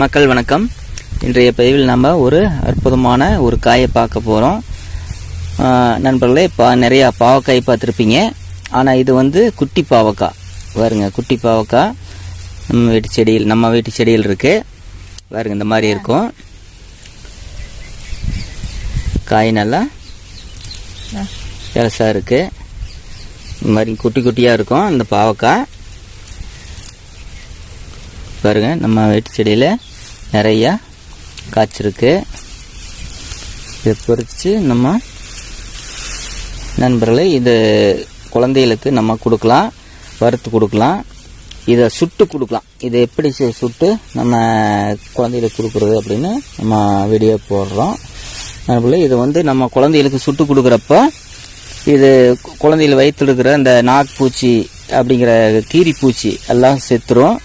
மக்கள் வணக்கம். இன்றைய பதிவில் நம்ம ஒரு அற்புதமான ஒரு காயை பார்க்க போகிறோம். நண்பர்களே, நிறையா பாவக்காய் பார்த்துருப்பீங்க. ஆனால் இது வந்து குட்டி பாவக்காய். பாருங்க, குட்டி பாவக்காய் நம்ம வீட்டு செடியில் இருக்குது. பாருங்க, இந்த மாதிரி இருக்கும். காய் நல்லா பெருசாக இருக்குது. இந்த மாதிரி குட்டி குட்டியாக இருக்கும் இந்த பாவக்காய். பாருங்க, நம்ம வீட்டு செடியில் நிறையா காய்ச்சிருக்கு. இதை பொறிச்சு நம்ம நண்பர்களே, இது குழந்தைகளுக்கு நம்ம கொடுக்கலாம், வறுத்து கொடுக்கலாம், இதை சுட்டு கொடுக்கலாம். இதை எப்படி சுட்டு நம்ம குழந்தைகளுக்கு கொடுக்குறது அப்படின்னு நம்ம வீடியோ போடுறோம். நண்பர்களே, இது வந்து நம்ம குழந்தைகளுக்கு சுட்டு கொடுக்குறப்ப இது குழந்தைகள் வயிற்றில் இருக்கிற இந்த நாக்பூச்சி அப்படிங்கிற கீரி பூச்சி எல்லாம் செத்துரும்.